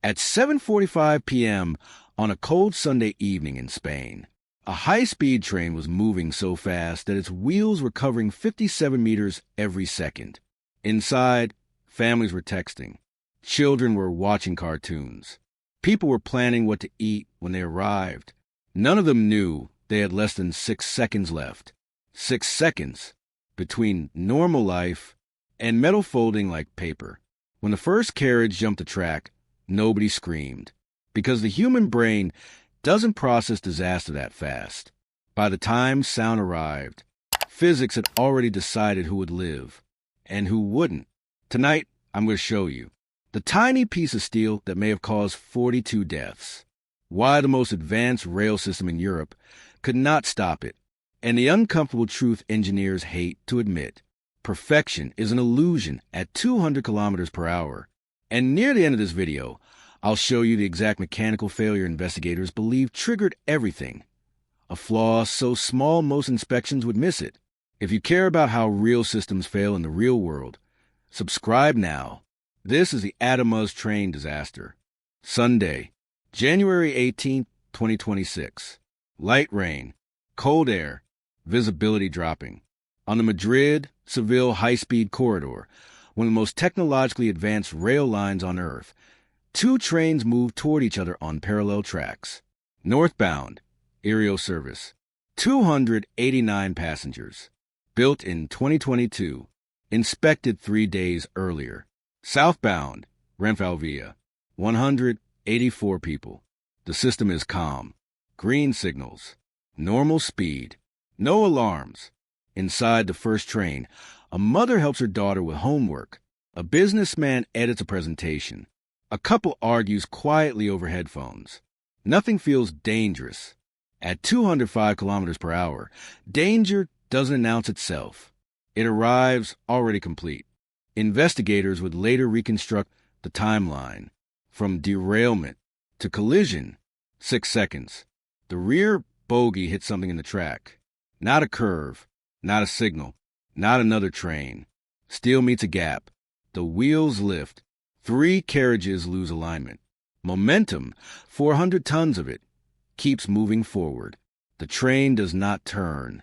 At 7:45 p.m. on a cold Sunday evening in Spain, a high-speed train was moving so fast that its wheels were covering 57 meters every second. Inside, families were texting. Children were watching cartoons. People were planning what to eat when they arrived. None of them knew they had less than 6 seconds left. 6 seconds between normal life and metal folding like paper. When the first carriage jumped the track, nobody screamed, because the human brain doesn't process disaster that fast. By the time sound arrived, physics had already decided who would live and who wouldn't. Tonight, I'm going to show you the tiny piece of steel that may have caused 42 deaths, why the most advanced rail system in Europe could not stop it, and the uncomfortable truth engineers hate to admit. Perfection is an illusion at 200 kilometers per hour. And near the end of this video, I'll show you the exact mechanical failure investigators believe triggered everything. A flaw so small most inspections would miss it. If you care about how real systems fail in the real world, subscribe now. This is the Adamuz train disaster. Sunday, January 18, 2026. Light rain, cold air, visibility dropping. On the Madrid-Seville high-speed corridor, one of the most technologically advanced rail lines on Earth, two trains move toward each other on parallel tracks. Northbound, aerial service, 289 passengers. Built in 2022, inspected 3 days earlier. Southbound, Renfalvia, 184 people. The system is calm. Green signals. Normal speed. No alarms. Inside the first train, a mother helps her daughter with homework. A businessman edits a presentation. A couple argues quietly over headphones. Nothing feels dangerous. At 205 kilometers per hour, danger doesn't announce itself. It arrives already complete. Investigators would later reconstruct the timeline. From derailment to collision, 6 seconds. The rear bogie hit something in the track. Not a curve, not a signal, not another train. Steel meets a gap. The wheels lift. 3 carriages lose alignment. Momentum, 400 tons of it, keeps moving forward. The train does not turn.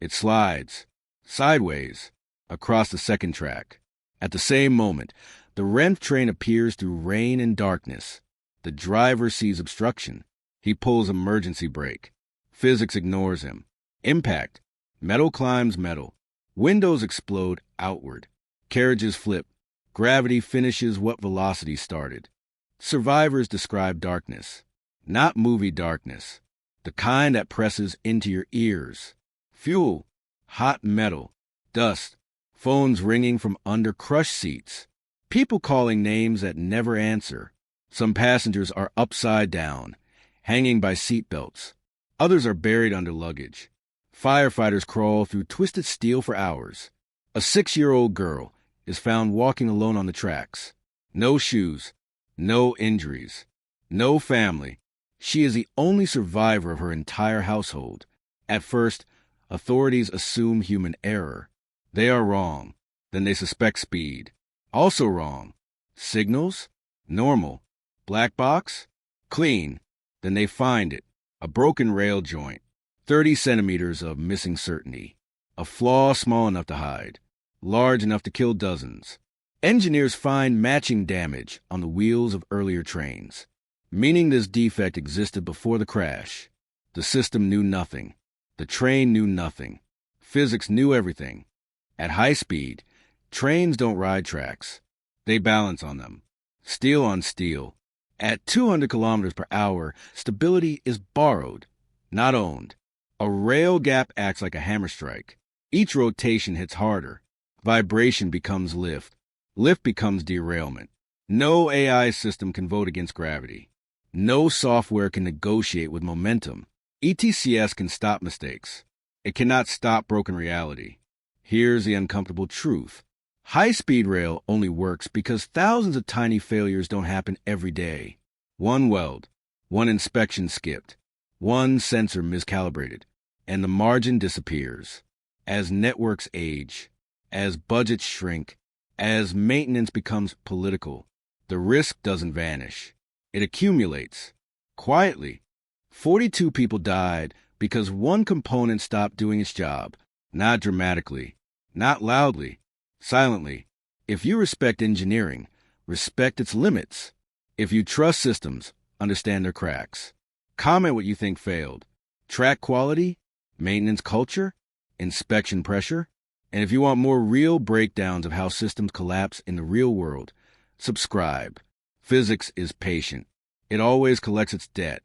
It slides, sideways, across the second track. At the same moment, the Renf train appears through rain and darkness. The driver sees obstruction. He pulls emergency brake. Physics ignores him. Impact. Metal climbs metal. Windows explode outward. Carriages flip. Gravity finishes what velocity started. Survivors describe darkness. Not movie darkness. The kind that presses into your ears. Fuel. Hot metal. Dust. Phones ringing from under crushed seats. People calling names that never answer. Some passengers are upside down, hanging by seatbelts. Others are buried under luggage. Firefighters crawl through twisted steel for hours. A 6-year-old girl is found walking alone on the tracks. No shoes, no injuries, no family. She is the only survivor of her entire household. At first, authorities assume human error. They are wrong. Then they suspect speed. Also wrong. Signals? Normal. Black box? Clean. Then they find it. A broken rail joint. 30 centimeters of missing certainty. A flaw small enough to hide. Large enough to kill dozens. Engineers find matching damage on the wheels of earlier trains, meaning this defect existed before the crash. The system knew nothing. The train knew nothing. Physics knew everything. At high speed, trains don't ride tracks. They balance on them. Steel on steel. At 200 kilometers per hour, stability is borrowed, not owned. A rail gap acts like a hammer strike. Each rotation hits harder. Vibration becomes lift. Lift becomes derailment. No AI system can vote against gravity. No software can negotiate with momentum. ETCS can stop mistakes. It cannot stop broken reality. Here's the uncomfortable truth. High-speed rail only works because thousands of tiny failures don't happen every day. One weld, one inspection skipped, one sensor miscalibrated, and the margin disappears. As networks age, as budgets shrink, as maintenance becomes political, the risk doesn't vanish. It accumulates. Quietly. 42 people died because one component stopped doing its job. Not dramatically. Not loudly. Silently. If you respect engineering, respect its limits. If you trust systems, understand their cracks. Comment what you think failed. Track quality, maintenance culture, inspection pressure. And if you want more real breakdowns of how systems collapse in the real world, subscribe. Physics is patient. It always collects its debt.